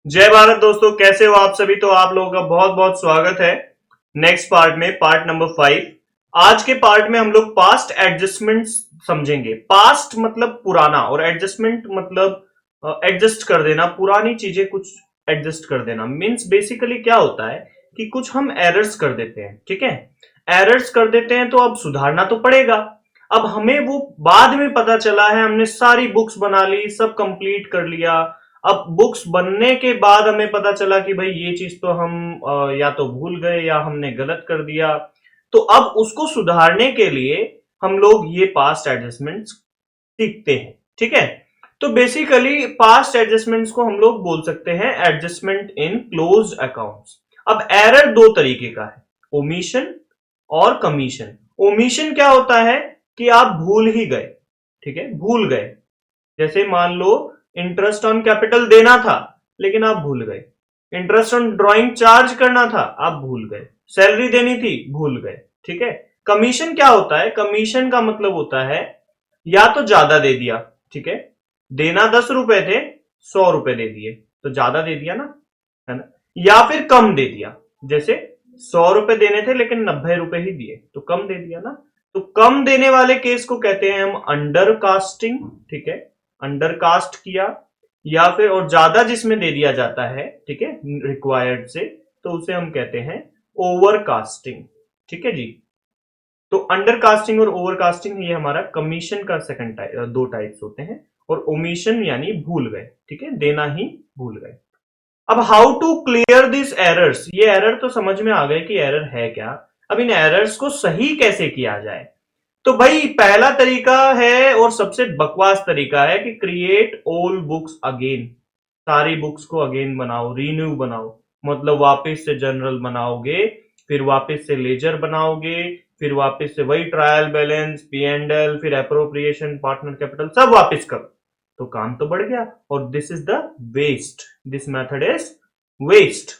जय भारत दोस्तों, कैसे हो आप सभी। तो आप लोगों का बहुत बहुत स्वागत है नेक्स्ट पार्ट में, पार्ट नंबर 5। आज के पार्ट में हम लोग पास्ट एडजस्टमेंट समझेंगे। पास्ट मतलब पुराना और एडजस्टमेंट मतलब एडजस्ट कर देना, पुरानी चीजें कुछ एडजस्ट कर देना। मींस बेसिकली क्या होता है कि कुछ हम एरर्स कर देते हैं, ठीक है। एरर्स कर देते हैं तो अब सुधारना तो पड़ेगा। अब हमें वो बाद में पता चला है, हमने सारी बुक्स बना ली, सब कंप्लीट कर लिया। अब बुक्स बनने के बाद हमें पता चला कि भाई ये चीज तो हम या तो भूल गए या हमने गलत कर दिया। तो अब उसको सुधारने के लिए हम लोग ये पास्ट एडजस्टमेंट्स सीखते हैं, ठीक है। तो बेसिकली पास्ट एडजस्टमेंट्स को हम लोग बोल सकते हैं एडजस्टमेंट इन क्लोज्ड अकाउंट्स। अब एरर दो तरीके का है, ओमिशन और कमीशन। ओमिशन क्या होता है कि आप भूल ही गए, ठीक है, भूल गए। जैसे मान लो इंटरेस्ट ऑन कैपिटल देना था लेकिन आप भूल गए, इंटरेस्ट ऑन ड्राइंग चार्ज करना था आप भूल गए, सैलरी देनी थी भूल गए, ठीक है। कमीशन क्या होता है, कमीशन का मतलब होता है या तो ज्यादा दे दिया, ठीक है, देना 10 रुपए थे, 100 रुपए दे दिए तो ज्यादा दे दिया ना, है ना। या फिर कम दे दिया, जैसे 100 रुपए देने थे लेकिन 90 रुपए ही दिए तो कम दे दिया ना। तो कम देने वाले केस को कहते हैं हम अंडर कास्टिंग, ठीक है, अंडर कास्ट किया। या फिर और ज्यादा जिसमें दे दिया जाता है, ठीक है, रिक्वायर्ड से, तो उसे हम कहते हैं ओवर कास्टिंग, ठीक है जी। तो अंडर कास्टिंग और ओवर कास्टिंग ये हमारा कमीशन का सेकंड टाइप, दो टाइप्स होते हैं। और ओमिशन यानी भूल गए, ठीक है, देना ही भूल गए। अब how to clear this errors, ये एरर तो समझ में आ गए कि एरर है क्या। अब इन एरर्स को सही कैसे किया जाए। तो भाई पहला तरीका है और सबसे बकवास तरीका है कि क्रिएट ऑल बुक्स अगेन। सारी बुक्स को अगेन बनाओ, रीन्यू बनाओ। मतलब वापस से जनरल बनाओगे, फिर वापस से लेजर बनाओगे, फिर वापस से वही trial balance, P and L, फिर अप्रोप्रिएशन, पार्टनर कैपिटल, सब वापस करो। तो काम तो बढ़ गया। और this is the waste, this method is waste.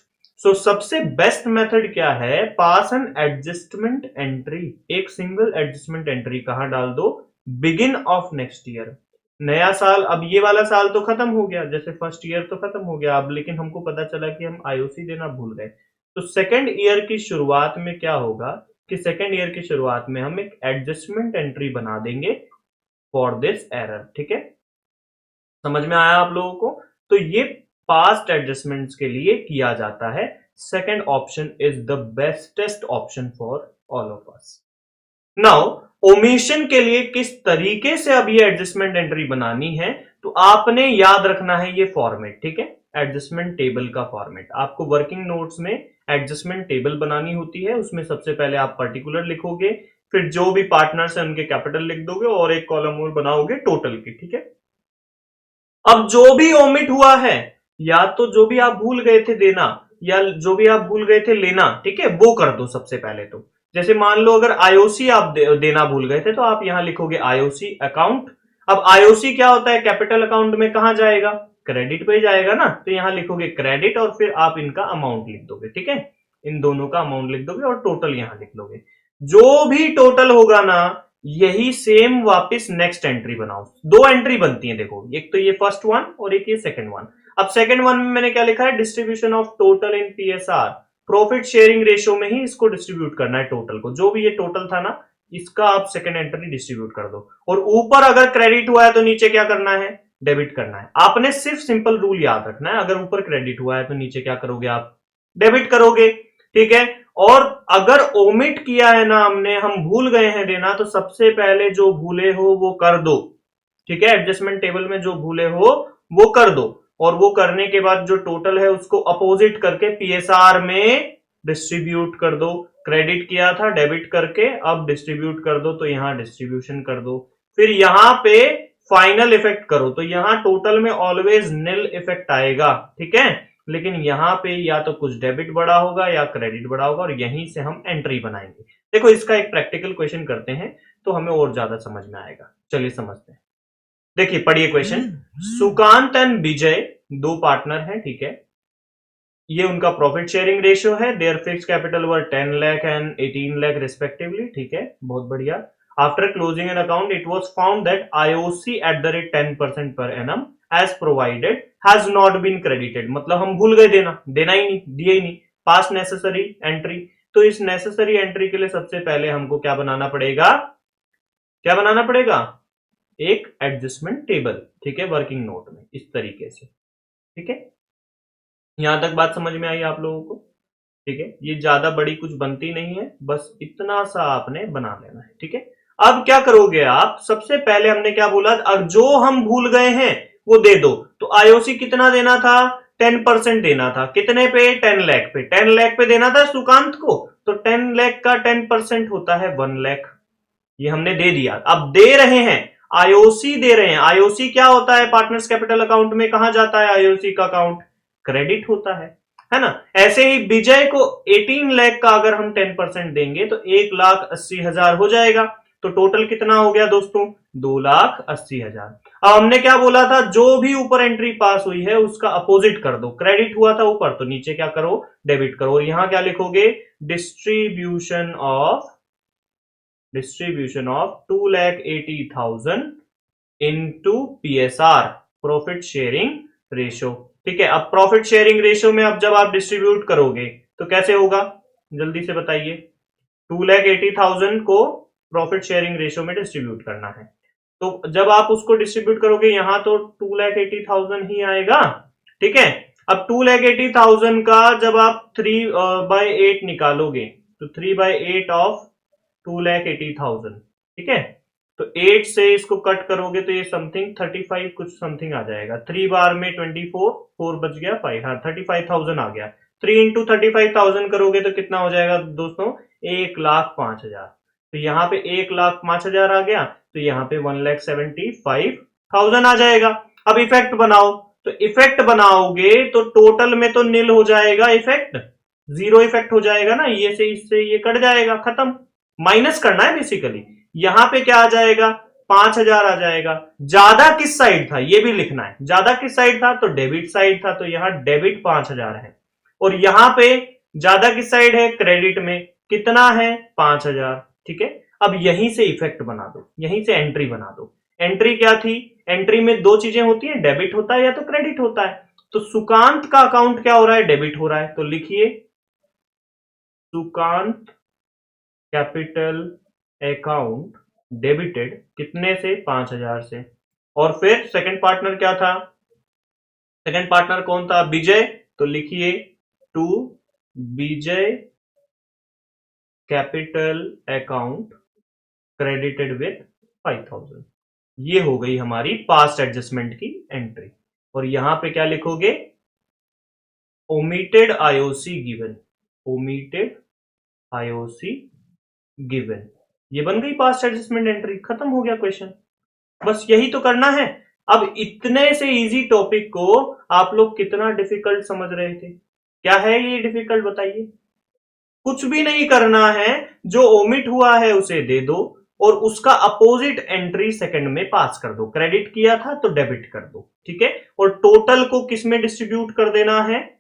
So सबसे बेस्ट मेथड क्या है, पास एन एडजस्टमेंट एंट्री। एक सिंगल एडजस्टमेंट एंट्री कहां डाल दो, बिगिन ऑफ नेक्स्ट ईयर। नया साल, अब ये वाला साल तो खत्म हो गया, जैसे फर्स्ट ईयर तो खत्म हो गया अब, लेकिन हमको पता चला कि हम आईओसी देना भूल गए। तो सेकेंड ईयर की शुरुआत में क्या होगा कि सेकेंड ईयर की शुरुआत में हम एक एडजस्टमेंट एंट्री बना देंगे फॉर दिस एरर, ठीक है। समझ में आया आप लोगों को। तो ये पास्ट एडजस्टमेंट्स के लिए किया जाता है। Second option is the bestest option for all of us. Now omission के लिए किस तरीके से अब ये एडजस्टमेंट एंट्री बनानी है, तो आपने याद रखना है ये फॉर्मेट, ठीक है। एडजस्टमेंट टेबल का फॉर्मेट आपको वर्किंग नोट्स में एडजस्टमेंट टेबल बनानी होती है। उसमें सबसे पहले आप पर्टिकुलर लिखोगे, फिर जो भी पार्टनर्स है उनके कैपिटल लिख दोगे और एक कॉलम और बनाओगे टोटल की, ठीक है। अब जो भी ओमिट हुआ है, या तो जो भी आप भूल गए थे देना या जो भी आप भूल गए थे लेना, ठीक है, वो कर दो सबसे पहले तो। जैसे मान लो अगर आईओसी आप देना भूल गए थे तो आप यहां लिखोगे आईओसी अकाउंट। अब आईओसी क्या होता है, कैपिटल अकाउंट में कहां जाएगा, क्रेडिट पे जाएगा ना, तो यहां लिखोगे क्रेडिट और फिर आप इनका अमाउंट लिख दोगे, ठीक है। इन दोनों का अमाउंट लिख दोगे और टोटल यहां लिख लोगे। जो भी टोटल होगा ना, यही सेम वापस नेक्स्ट एंट्री बनाओ। दो एंट्री बनती है देखो, एक तो ये फर्स्ट वन और एक ये सेकंड वन। अब सेकंड वन में मैंने क्या लिखा है, distribution of total in PSR, profit sharing ratio में ही इसको डिस्ट्रीब्यूट करना है टोटल को। जो भी ये टोटल था ना, इसका आप सेकंड एंट्री डिस्ट्रीब्यूट कर दो। और ऊपर अगर क्रेडिट हुआ है तो नीचे क्या करना है, डेबिट करना है। आपने सिर्फ सिंपल रूल याद रखना है, अगर ऊपर क्रेडिट हुआ है तो नीचे क्या करोगे आप, डेबिट करोगे, ठीक है। और अगर ओमिट किया है ना हमने, हम भूल गए हैं देना, तो सबसे पहले जो भूले हो वो कर दो, ठीक है। एडजस्टमेंट टेबल में जो भूले हो वो कर दो। और वो करने के बाद जो टोटल है उसको अपोजिट करके पीएसआर में डिस्ट्रीब्यूट कर दो। क्रेडिट किया था डेबिट करके, अब डिस्ट्रीब्यूट कर दो तो यहां डिस्ट्रीब्यूशन कर दो। फिर यहां पे फाइनल इफेक्ट करो, तो यहां टोटल में ऑलवेज निल इफेक्ट आएगा, ठीक है। लेकिन यहां पे या तो कुछ डेबिट बड़ा होगा या क्रेडिट बड़ा होगा, और यहीं से हम एंट्री बनाएंगे। देखो इसका एक प्रैक्टिकल क्वेश्चन करते हैं तो हमें और ज्यादा समझ में आएगा। चलिए समझते हैं। देखिए पढ़िए क्वेश्चन। सुकांत एंड विजय दो पार्टनर हैं, ठीक है। ये उनका प्रॉफिट शेयरिंग रेशियो है। Their fix capital were 10 lakh and 18 lakh respectively, ठीक है, बहुत बढ़िया। After closing an account it was found that IOC at the rate 10% per annum as provided has not been credited, मतलब हम भूल गए देना ही नहीं, दिए ही नहीं। पास्ट नेसेसरी एंट्री, तो इस नेसेसरी एंट्री के लिए सबसे पहले हमको क्या बनाना पड़ेगा, क्या बनाना पड़ेगा, एक एडजस्टमेंट टेबल, ठीक है, वर्किंग नोट में इस तरीके से, ठीक है। यहां तक बात समझ में आई आप लोगों को, ठीक है। ये ज्यादा बड़ी कुछ बनती नहीं है, बस इतना सा आपने बना लेना है, ठीक है। अब क्या करोगे आप, सबसे पहले हमने क्या बोला, अब जो हम भूल गए हैं वो दे दो। तो आईओसी कितना देना था, 10% देना था, कितने पे, 10 लाख पे, 10 लाख पे देना था सुकांत को, तो 10 लाख का 10% होता है 1 लाख, ये हमने दे दिया। अब दे रहे हैं, आईओसी दे रहे हैं, आईओसी क्या होता है पार्टनर्स कैपिटल अकाउंट में, कहां जाता है आईओसी का अकाउंट, क्रेडिट होता है ना। ऐसे ही विजय को 18 लाख का अगर हम 10% देंगे तो 1,80,000 हो जाएगा, तो टोटल कितना हो गया दोस्तों, 2,80,000। अब हमने क्या बोला था, जो भी ऊपर एंट्री पास हुई है उसका अपोजिट कर दो, क्रेडिट हुआ था ऊपर तो नीचे क्या करो, डेबिट करो। और यहां क्या लिखोगे, distribution of 2,80,000 into PSR, profit sharing ratio, ठीक है। अब प्रॉफिट शेयरिंग रेशो में अब जब आप डिस्ट्रीब्यूट करोगे तो कैसे होगा, जल्दी से बताइए। 2,80,000 को प्रॉफिट शेयरिंग रेशो में डिस्ट्रीब्यूट करना है, तो जब आप उसको डिस्ट्रीब्यूट करोगे यहां तो 2,80,000 ही आएगा, ठीक है। अब 2,80,000 का जब आप 3/8 निकालोगे तो 3/8 ऑफ 2,80,000, ठीक है। तो 8 से इसको कट करोगे तो ये समथिंग 35 कुछ समथिंग आ जाएगा, 3 बार में 24, 4 बच गया 5, हाँ 35,000 आ गया। 3 इंटू 35,000 करोगे तो कितना हो जाएगा दोस्तों, 1,05,000। तो यहाँ पे 1,05,000 आ गया, तो यहाँ पे 1,75,000 आ जाएगा। अब इफेक्ट बनाओ, तो इफेक्ट बनाओगे तो टोटल में तो नील हो जाएगा इफेक्ट, जीरो इफेक्ट हो जाएगा ना, ये से इससे ये कट जाएगा, खत्म। माइनस करना है बेसिकली, यहां पे क्या आ जाएगा, 5,000 आ जाएगा। ज्यादा किस साइड था ये भी लिखना है, ज्यादा किस साइड था, तो डेबिट साइड था, तो यहां डेबिट 5,000 है। और यहां पे ज्यादा किस साइड है, क्रेडिट में, कितना है, 5,000, ठीक है। अब यहीं से इफेक्ट बना दो, यहीं से एंट्री बना दो। एंट्री क्या थी, एंट्री में दो चीजें होती है, डेबिट होता है या तो क्रेडिट होता है। तो सुकांत का अकाउंट क्या हो रहा है, डेबिट हो रहा है, तो लिखिए सुकांत कैपिटल अकाउंट डेबिटेड, कितने से, 5,000 से। और फिर सेकंड पार्टनर क्या था, सेकंड पार्टनर कौन था, विजय, तो लिखिए to Vijay capital account credited with 5,000। ये हो गई हमारी पास्ट एडजस्टमेंट की एंट्री। और यहां पे क्या लिखोगे, omitted IOC given, omitted IOC given, ये बन गई पास्ट एडजस्टमेंट एंट्री, खत्म हो गया क्वेश्चन। बस यही तो करना है। अब इतने से इजी टॉपिक को आप लोग कितना डिफिकल्ट समझ रहे थे, क्या है ये डिफिकल्ट बताइए। कुछ भी नहीं करना है, जो ओमिट हुआ है उसे दे दो और उसका अपोजिट एंट्री सेकंड में पास कर दो, क्रेडिट किया था तो डेबिट कर दो, ठीक है। और टोटल को किस में डिस्ट्रीब्यूट कर देना है,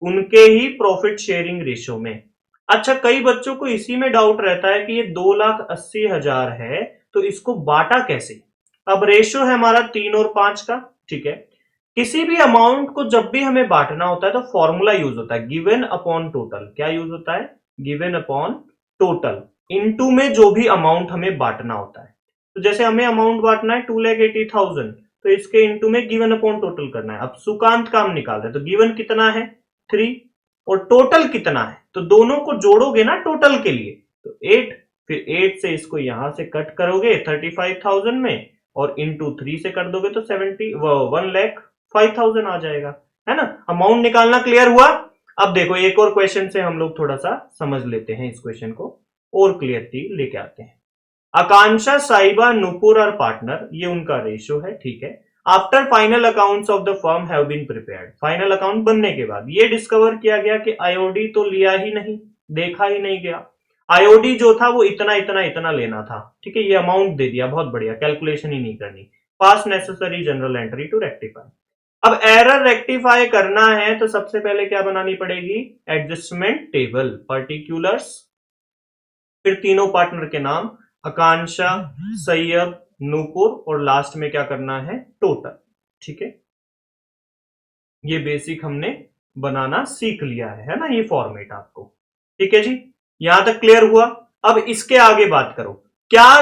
उनके ही प्रॉफिट शेयरिंग रेशियो में। अच्छा, कई बच्चों को इसी में डाउट रहता है कि ये 2,80,000 है तो इसको बांटा कैसे। अब रेशियो है हमारा 3 और 5 का, ठीक है। किसी भी अमाउंट को जब भी हमें बांटना होता है तो फॉर्मूला यूज होता है, गिवन अपॉन टोटल। क्या यूज होता है, गिवन अपॉन टोटल, इनटू में जो भी अमाउंट हमें बांटना होता है। तो जैसे हमें अमाउंट बांटना है 2,80,000, तो इसके इनटू में गिवन अपॉन टोटल करना है। अब सुकांत का हम निकाल रहे हैं, तो गिवन कितना है 3 और टोटल कितना है, तो दोनों को जोड़ोगे ना टोटल के लिए, तो 8, फिर 8 से इसको यहां से कट करोगे 35,000 में और इंटू 3 से कर दोगे तो 1,05,000 आ जाएगा, है ना। अमाउंट निकालना क्लियर हुआ। अब देखो एक और क्वेश्चन से हम लोग थोड़ा सा समझ लेते हैं, इस क्वेश्चन को और क्लियरिटी लेके आते हैं। आकांक्षा, साइबा, नुपुर और पार्टनर, ये उनका रेशियो है, ठीक है। After final accounts of the firm have been prepared, final account बनने के बाद ये डिस्कवर किया गया कि आईओडी तो लिया ही नहीं, देखा ही नहीं गया। आईओडी जो था वो इतना इतना इतना लेना था, ठीक है। ये अमाउंट दे दिया, बहुत बढ़िया, कैलकुलेशन ही नहीं करनी। Pass necessary journal entry to rectify. अब एरर रेक्टिफाई करना है तो सबसे पहले क्या बनानी पड़ेगी, एडजस्टमेंट टेबल, पर्टिकुलर्स, फिर तीनों पार्टनर के नाम, आकांक्षा, सैयद, नूपुर, और लास्ट में क्या करना है, टोटल, ठीक है। ये बेसिक हमने बनाना सीख लिया है ना, ये फॉर्मेट आपको। ठीक है जी, यहां तक क्लियर हुआ। अब इसके आगे बात करो, क्या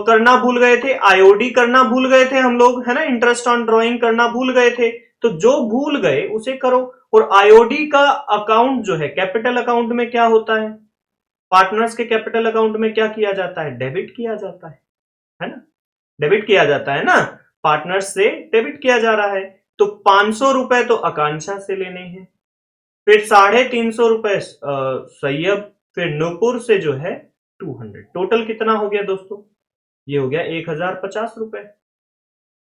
करना भूल गए थे? आईओडी करना भूल गए थे हम लोग, है ना, इंटरेस्ट ऑन ड्रॉइंग करना भूल गए थे। तो जो भूल गए उसे करो। और आईओडी का अकाउंट जो है कैपिटल अकाउंट में क्या होता है? पार्टनर्स के कैपिटल अकाउंट में क्या किया जाता है? डेबिट किया जाता है ना, डेबिट किया जाता है ना, पार्टनर्स से डेबिट किया जा रहा है। तो 500 रुपए तो आकांक्षा से लेने हैं, फिर 350 रुपए सैयब, फिर नूपुर से जो है 200। टोटल कितना हो गया दोस्तों? ये हो गया 1050 रुपए।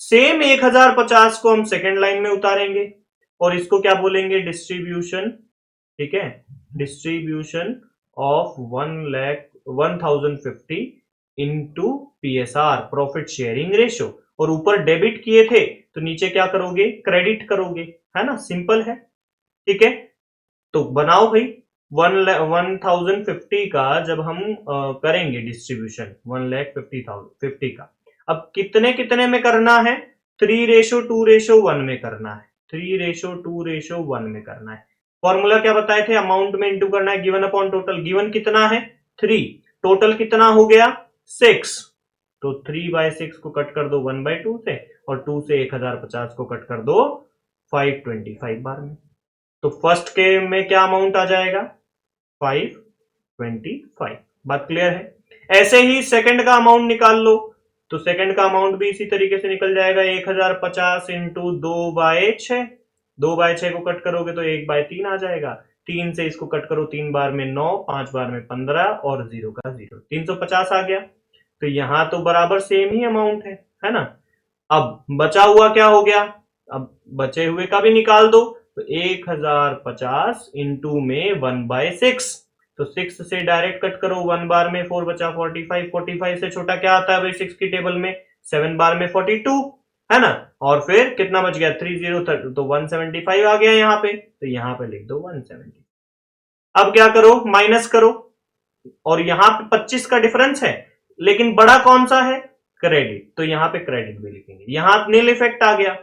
सेम 1050 को हम सेकेंड लाइन में उतारेंगे और इसको क्या बोलेंगे? डिस्ट्रीब्यूशन। ठीक है, distribution of 1050 into PSR, profit sharing ratio. और ऊपर डेबिट किए थे तो नीचे क्या करोगे? क्रेडिट करोगे, है ना, सिंपल है। ठीक है, तो बनाओ भाई। 1050 का जब हम करेंगे डिस्ट्रीब्यूशन 1,50,050 का, अब कितने कितने में करना है? 3:2:1 में करना है, 3:2:1 में करना है। फॉर्मूला क्या बताए थे? अमाउंट में इंटू करना है गिवन अपॉन टोटल। गिवन कितना है? 3, टोटल कितना हो गया? 6। तो 3/6 को कट कर दो 1/2 से, और 2 से 1050 को कट कर दो 525 बार में। तो फर्स्ट के में क्या अमाउंट आ जाएगा? 525। बात क्लियर है? ऐसे ही सेकंड का अमाउंट निकाल लो, तो सेकंड का अमाउंट भी इसी तरीके से निकल जाएगा। 1050 इंटू 2/6, 2/6 को कट करोगे तो 1/3 आ जाएगा। 3 से इसको कट करो 3 बार में 9, 5 बार में 15, और 0 का 0, 350 आ गया। तो यहां तो बराबर सेम ही अमाउंट है ना। अब बचा हुआ क्या हो गया? अब बचे हुए का भी निकाल दो। तो 1050 इंटू में 1/6, तो 6 से डायरेक्ट कट करो, 1 बार में 4 बचा 45, 45 से छोटा क्या आता है भाई 6 की टेबल में? 7 बार में 42, है ना। और फिर कितना बच गया? 30, तो 175 आ गया यहाँ पे, तो यहाँ पे लिख दो 170। अब क्या करो? माइनस करो, और यहां पे 25 का डिफरेंस है, लेकिन बड़ा कौन सा है? क्रेडिट, तो यहां पे क्रेडिट भी लिखेंगे। यहां नील इफेक्ट आ गया।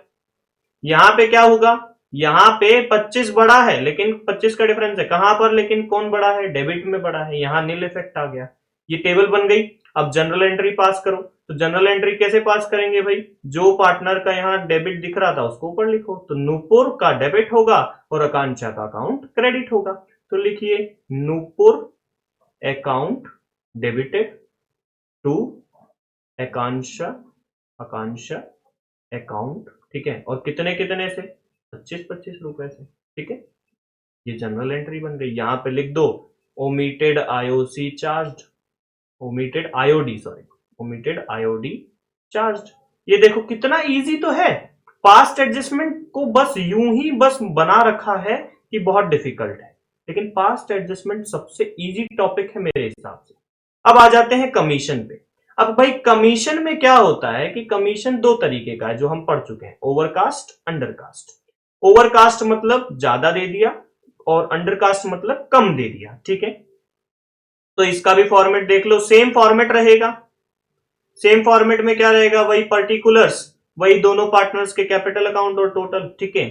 यहां पे क्या होगा? यहां पे 25 बड़ा है, लेकिन 25 का डिफरेंस है कहां पर? लेकिन कौन बड़ा है? डेबिट में बड़ा है। यहां नील इफेक्ट आ गया। ये टेबल बन गई। अब जनरल एंट्री पास करो। तो जनरल एंट्री कैसे पास करेंगे भाई? जो पार्टनर का यहां डेबिट दिख रहा था उसको ऊपर लिखो। तो नूपुर का डेबिट होगा और आकांक्षा का अकाउंट क्रेडिट होगा। तो लिखिए Nupur account debited to Akanksha, Akanksha account. ठीक है, और कितने कितने से? 25-25 रुपए से। ठीक है, ये जनरल एंट्री बन गई। यहां पे लिख दो omitted IOC charge, omitted IOD, sorry, omitted IOD charge. ये देखो कितना इजी तो है। पास्ट एडजस्टमेंट को बस यूं ही बस बना रखा है कि बहुत डिफिकल्ट है, लेकिन पास्ट एडजस्टमेंट सबसे इजी टॉपिक है मेरे हिसाब से। अब आ जाते हैं कमीशन पे। अब भाई कमीशन में क्या होता है कि कमीशन दो तरीके का है जो हम पढ़ चुके हैं, ओवरकास्ट, अंडरकास्ट। ओवरकास्ट मतलब ज्यादा दे दिया, और अंडरकास्ट मतलब कम दे दिया। ठीक है, तो इसका भी फॉर्मेट देख लो, सेम फॉर्मेट रहेगा। सेम फॉर्मेट में क्या रहेगा? वही पर्टिकुलर्स, वही दोनों पार्टनर्स के कैपिटल अकाउंट और टोटल। ठीक है,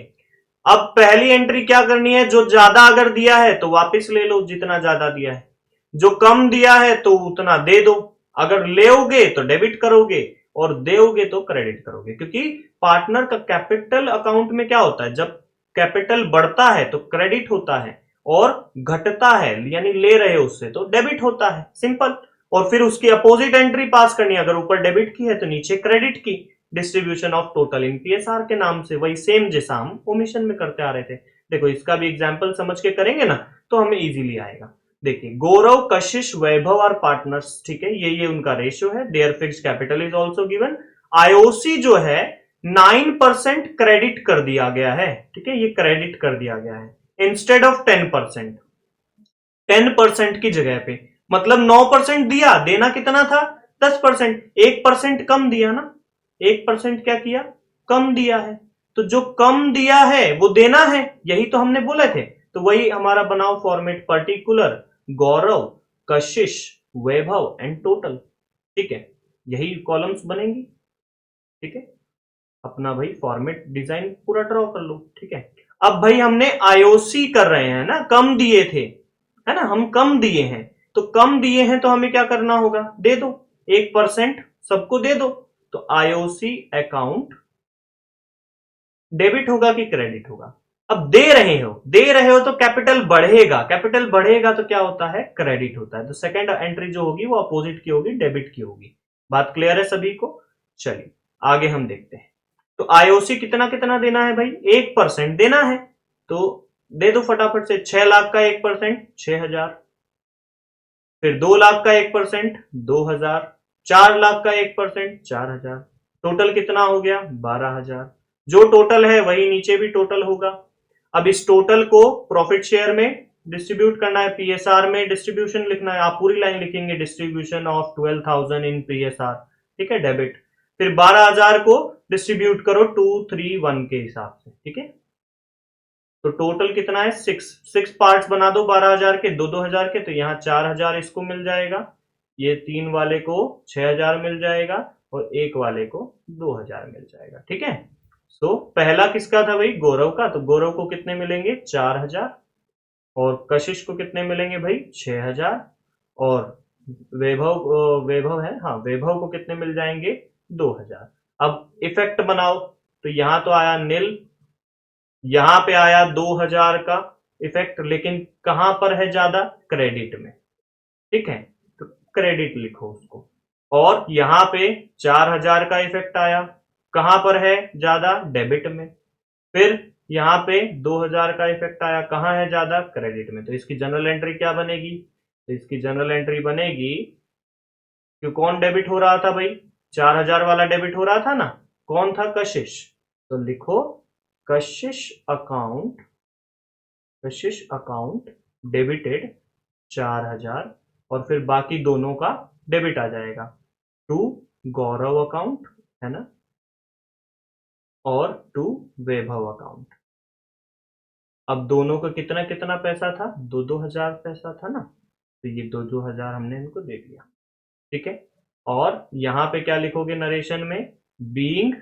अब पहली एंट्री क्या करनी है? जो ज्यादा अगर दिया है तो वापस ले लो जितना ज्यादा दिया है, जो कम दिया है तो उतना दे दो। अगर लेओगे तो डेबिट करोगे, और देओगे तो क्रेडिट करोगे। क्योंकि पार्टनर का कैपिटल अकाउंट में क्या होता है? जब कैपिटल बढ़ता है तो क्रेडिट होता है, और घटता है यानी ले रहे हो उससे तो डेबिट होता है, सिंपल। और फिर उसकी अपोजिट एंट्री पास करनी है। अगर ऊपर डेबिट की है तो नीचे क्रेडिट की। Distribution of total in PSR के नाम से, वही सेम जैसा हम ओमिशन में करते आ रहे थे। देखो इसका भी एग्जाम्पल समझ के करेंगे ना तो हमें इजीली आएगा। देखिए गौरव, कशिश, वैभव और पार्टनर्स। ठीक है, ये उनका रेशियो है। Their fixed capital is also given. IOC जो है 9% क्रेडिट कर दिया गया है। ठीक है, ये क्रेडिट कर दिया गया है इंस्टेड ऑफ 10%। 10% की जगह पे, मतलब 9% दिया, देना कितना था? 10%। 1% कम दिया ना, 1% क्या किया? कम दिया है। तो जो कम दिया है वो देना है, यही तो हमने बोले थे। तो वही हमारा बनाओ format, particular, Gaurav, Kashish, Vaibhav and total. ठीक है, यही कॉलम्स बनेंगी। ठीक है, अपना भाई फॉर्मेट डिजाइन पूरा ड्रॉ कर लो। ठीक है, अब भाई हमने आईओसी कर रहे हैं ना, कम दिए थे, है ना, हम कम दिए हैं, तो कम दिए हैं तो हमें क्या करना होगा, दे दो 1% सबको दे दो। तो आईओसी अकाउंट डेबिट होगा कि क्रेडिट होगा? अब दे रहे हो तो कैपिटल बढ़ेगा, कैपिटल बढ़ेगा तो क्या होता है, क्रेडिट होता है। तो सेकंड एंट्री जो होगी वो अपोजिट की होगी, डेबिट की होगी। बात क्लियर है सभी को? चलिए आगे हम देखते हैं। तो आईओसी कितना कितना देना है भाई, 1% देना है, तो दे दो फटाफट से। 6 लाख का 1% 6,000, फिर 2 लाख का 1% 2,000, 4 लाख का 1% 4,000, टोटल कितना हो गया 12,000। जो टोटल है वही नीचे भी टोटल होगा। अब इस टोटल को प्रॉफिट शेयर में डिस्ट्रीब्यूट करना है, पीएसआर में डिस्ट्रीब्यूशन लिखना है। आप पूरी लाइन लिखेंगे, डिस्ट्रीब्यूशन ऑफ 12,000 इन पीएसआर, ठीक है, डेबिट। फिर 12,000 को डिस्ट्रीब्यूट करो 231 के हिसाब से, ठीक है। तो टोटल कितना है, 6 पार्ट्स बना दो 12,000 के, 2-2 हजार के, तो यहाँ 4,000 इसको मिल जाएगा, ये 3 वाले को 6,000 मिल जाएगा, और एक वाले को 2,000 मिल जाएगा, ठीक है। तो पहला किसका था भाई, गौरव का, तो गौरव को कितने मिलेंगे 4,000, और कशिश को कितने मिलेंगे भाई 6,000, और वैभव है, हाँ वैभव को कितने मिल जाएंगे 2,000। अब इफेक्ट बनाओ, तो यहां तो आया नील, यहां पे आया 2,000 का इफेक्ट, लेकिन कहां पर है ज्यादा, क्रेडिट में, ठीक है, तो क्रेडिट लिखो उसको। और यहां पे 4,000 का इफेक्ट आया, कहां पर है ज्यादा, डेबिट में। फिर यहां पे 2,000 का इफेक्ट आया, कहां है ज्यादा, क्रेडिट में। तो इसकी जनरल एंट्री क्या बनेगी, तो इसकी जनरल एंट्री बनेगी, कि कौन डेबिट हो रहा था भाई, 4,000 वाला डेबिट हो रहा था ना, कौन था, कशिश। तो लिखो कशिश अकाउंट, कशिश अकाउंट डेबिटेड 4,000, और फिर बाकी दोनों का डेबिट आ जाएगा, टू गौरव अकाउंट, है ना, और टू वैभव अकाउंट। अब दोनों का कितना कितना पैसा था, 2-2 हजार पैसा था ना, तो ये 2-2 हजार हमने इनको दे दिया, ठीक है। और यहां पे क्या लिखोगे नरेशन में, being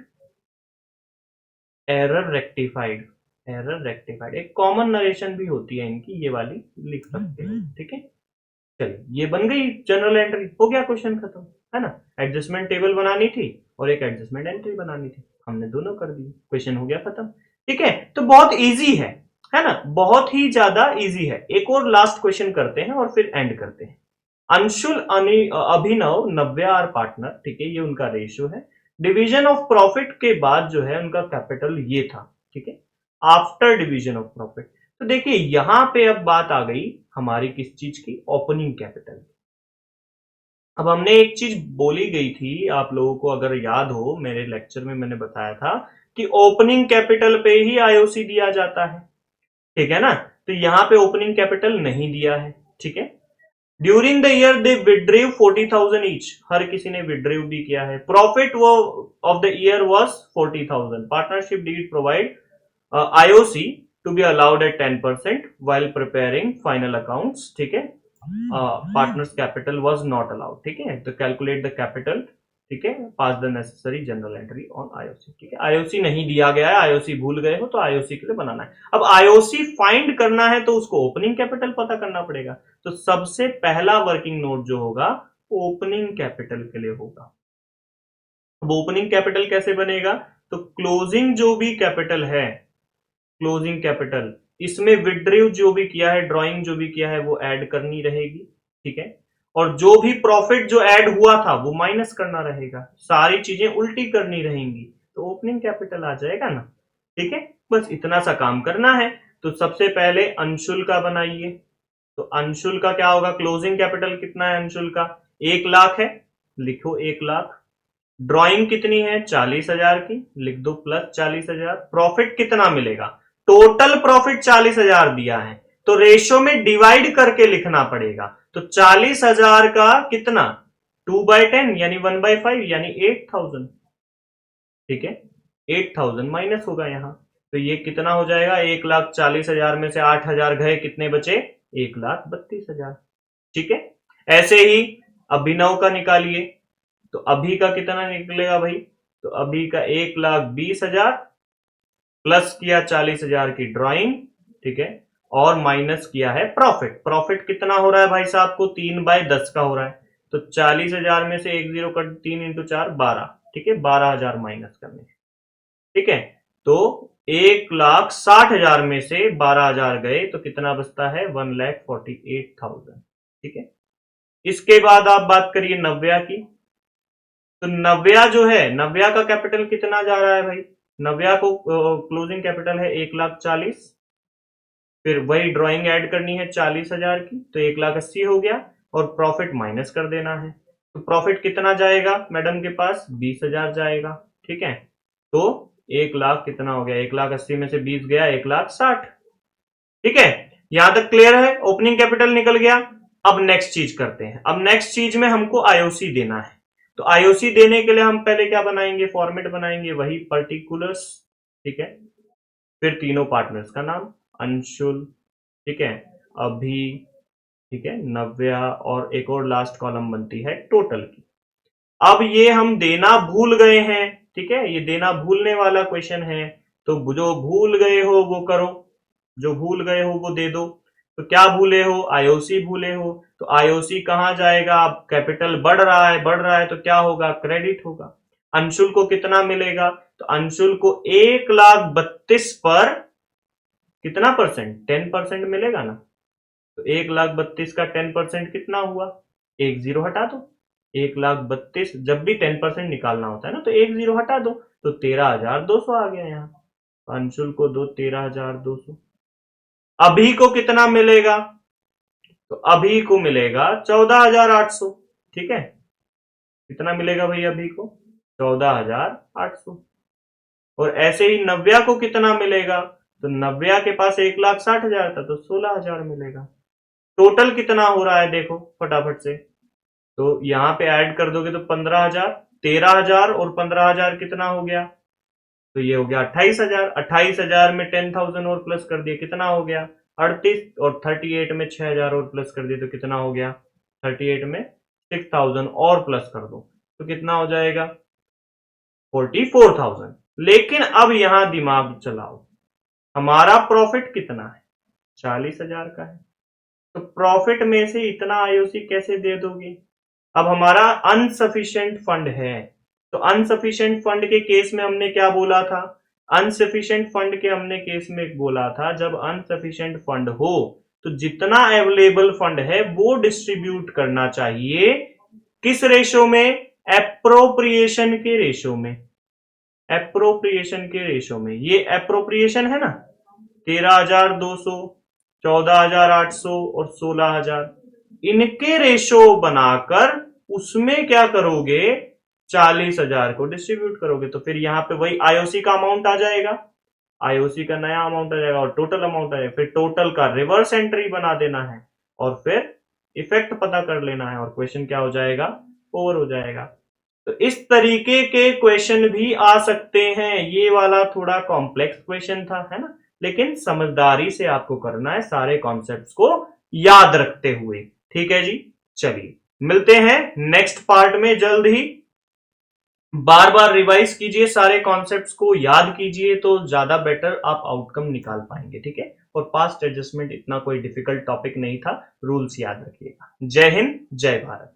error rectified, error rectified एक कॉमन नरेशन भी होती है इनकी, ये वाली लिख सकते हैं, ठीक है। चलिए ये बन गई जनरल एंट्री, हो गया क्वेश्चन खत्म, है ना। एडजस्टमेंट टेबल बनानी थी और एक एडजस्टमेंट एंट्री बनानी थी, हमने दोनों कर दी, क्वेश्चन हो गया खत्म, ठीक है। तो बहुत इजी है ना, बहुत ही ज्यादा इजी है। एक और लास्ट क्वेश्चन करते हैं और फिर एंड करते हैं। अंशुल अभिनव नव्या आर पार्टनर, ठीक है, ये उनका रेशियो है। डिवीजन ऑफ प्रॉफिट के बाद जो है उनका कैपिटल ये था, ठीक है, आफ्टर डिवीजन ऑफ प्रॉफिट। तो देखिए यहां पे अब बात आ गई हमारी किस चीज की, ओपनिंग कैपिटल। अब हमने एक चीज बोली गई थी आप लोगों को, अगर याद हो मेरे लेक्चर में मैंने बताया था कि ओपनिंग कैपिटल पे ही आईओसी दिया जाता है, ठीक है ना। तो यहां पे ओपनिंग कैपिटल नहीं दिया है, ठीक है। During the year they withdrew 40,000 each, हर किसी ने विड्रीव भी किया है। प्रॉफिट वो of the year was 40,000। Partnership deed provide IOC to be allowed at 10% while preparing final accounts, ठीक है। Partners capital was not allowed, ठीक है। तो कैलकुलेट द कैपिटल, ठीक है, pass the necessary journal entry on IOC, ठीक है। IOC नहीं दिया गया है, आईओसी भूल गए हो तो आईओसी के लिए बनाना है। अब आईओसी फाइंड करना है तो उसको ओपनिंग कैपिटल पता करना पड़ेगा। तो सबसे पहला वर्किंग नोट जो होगा ओपनिंग कैपिटल के लिए होगा। अब ओपनिंग कैपिटल कैसे बनेगा, तो क्लोजिंग जो भी कैपिटल है, क्लोजिंग कैपिटल, इसमें विड्रीव जो भी किया है, ड्रॉइंग जो भी किया है वो ऐड करनी रहेगी, ठीक है। और जो भी प्रॉफिट जो ऐड हुआ था वो माइनस करना रहेगा, सारी चीजें उल्टी करनी रहेंगी, तो ओपनिंग कैपिटल आ जाएगा ना, ठीक है। बस इतना सा काम करना है। तो सबसे पहले अंशुल का बनाइए, तो अंशुल का क्या होगा, क्लोजिंग कैपिटल कितना है अंशुल का, 1 लाख है, लिखो 1 लाख। ड्राइंग कितनी है 40,000 की, लिख दो प्लस 40,000। प्रॉफिट कितना मिलेगा, टोटल प्रॉफिट 40,000 दिया है, तो रेशो में डिवाइड करके लिखना पड़ेगा। तो 40,000 का कितना 2/10 यानी 1/5 यानी 8,000, ठीक है। 8,000 माइनस होगा यहां, तो ये कितना हो जाएगा, 1,40,000 में से 8,000 गए, कितने बचे 1,32,000, ठीक है। ऐसे ही अभिनव का निकालिए, तो अभी का कितना निकलेगा भाई, तो अभी का 1,20,000 प्लस किया 40,000 की ड्राइंग, ठीक है, और माइनस किया है प्रॉफिट। प्रॉफिट कितना हो रहा है भाई साहब को, 3/10 का हो रहा है, तो 40,000 में से एक जीरो कट, 3 इंटू 4 12, ठीक है, 12,000 माइनस करने, ठीक है। तो 1,60,000 में से 12,000 गए तो कितना बचता है, 1,48,000, ठीक है। इसके बाद आप बात करिए नव्या की। तो नव्या जो है, नव्या का कैपिटल कितना जा रहा है भाई, नव्या को क्लोजिंग कैपिटल है 1,40,000, फिर वही ड्राइंग ऐड करनी है 40,000 की, तो 1,80,000 हो गया, और प्रॉफिट माइनस कर देना है। तो प्रॉफिट कितना जाएगा मैडम के पास, 20,000 जाएगा, ठीक है। तो 1,00,000 कितना हो गया, 1,80,000 में से 20 गया, 1,60,000, ठीक है। यहां तक क्लियर है, ओपनिंग कैपिटल निकल गया। अब नेक्स्ट चीज करते हैं, अब नेक्स्ट चीज में हमको आईओसी देना है। तो आईओसी देने के लिए हम पहले क्या बनाएंगे, फॉर्मेट बनाएंगे, वही पर्टिकुलर्स, ठीक है, फिर तीनों पार्टनर्स का नाम, अंशुल, ठीक है, अभी, ठीक है, नव्या, और एक और लास्ट कॉलम बनती है टोटल की। अब ये हम देना भूल गए हैं, ठीक है, ये देना भूलने वाला क्वेश्चन है, तो जो भूल गए हो वो करो, जो भूल गए हो वो दे दो। तो क्या भूले हो, आईओसी भूले हो, तो आईओसी कहां जाएगा, अब कैपिटल बढ़ रहा है, बढ़ रहा है, तो क्या होगा, क्रेडिट होगा। अंशुल को कितना मिलेगा, तो अंशुल को 1,32,000 पर कितना परसेंट, 10% मिलेगा ना। तो 1,32,000 का 10% कितना हुआ, एक जीरो हटा दो, 1,32,000 जब भी 10% निकालना होता है ना, तो एक जीरो हटा दो, तो 13,200 आ गया यहाँ। अंशुल को दो 13,200। अभी को कितना मिलेगा, तो अभी को मिलेगा 14,800, ठीक है। कितना मिलेगा भाई अभी को, 14,800। और ऐसे ही नव्या को कितना मिलेगा, तो नव्या के पास 1,60,000 था, तो 16,000 मिलेगा। टोटल कितना हो रहा है देखो फटाफट से, तो यहां पे ऐड कर दोगे तो 15,000, 13,000 और 15,000 कितना हो गया, तो ये हो गया 28,000। 28,000 में 10,000 और प्लस कर दिए, कितना हो गया 38, और 38 में 6,000 और प्लस कर दिए तो कितना हो गया, 38 में 6,000 और प्लस कर दो तो कितना हो जाएगा 44,000। लेकिन अब यहां दिमाग चलाओ, हमारा प्रॉफिट कितना है, 40,000 का है, तो प्रॉफिट में से इतना आईओसी कैसे दे दोगे। अब हमारा अनसफिशिएंट फंड है, तो अनसफिशिएंट फंड के केस में हमने क्या बोला था, अनसफिशिएंट फंड के हमने केस में बोला था, जब अनसफिशिएंट फंड हो तो जितना अवेलेबल फंड है वो डिस्ट्रीब्यूट करना चाहिए, किस रेशो में, एप्रोप्रिएशन के रेशो में, एप्रोप्रिएशन के रेशो में। ये एप्रोप्रिएशन है ना, 13,200, 14,800 और 16,000, इनके रेशो बनाकर उसमें क्या करोगे, 40,000 को डिस्ट्रीब्यूट करोगे, तो फिर यहां पे वही आईओसी का अमाउंट आ जाएगा, आईओसी का नया अमाउंट आ जाएगा और टोटल अमाउंट आ जाएगा। फिर टोटल का रिवर्स एंट्री बना देना है और फिर इफेक्ट पता कर लेना है और क्वेश्चन क्या हो जाएगा, ओवर हो जाएगा। तो इस तरीके के क्वेश्चन भी आ सकते हैं, ये वाला थोड़ा कॉम्प्लेक्स क्वेश्चन था, है ना, लेकिन समझदारी से आपको करना है, सारे कॉन्सेप्ट्स को याद रखते हुए, ठीक है जी। चलिए मिलते हैं नेक्स्ट पार्ट में जल्द ही। बार बार रिवाइज कीजिए, सारे कॉन्सेप्ट्स को याद कीजिए, तो ज्यादा बेटर आप आउटकम निकाल पाएंगे, ठीक है। और पास्ट एडजस्टमेंट इतना कोई डिफिकल्ट टॉपिक नहीं था, रूल्स याद रखिएगा। जय हिंद, जय भारत।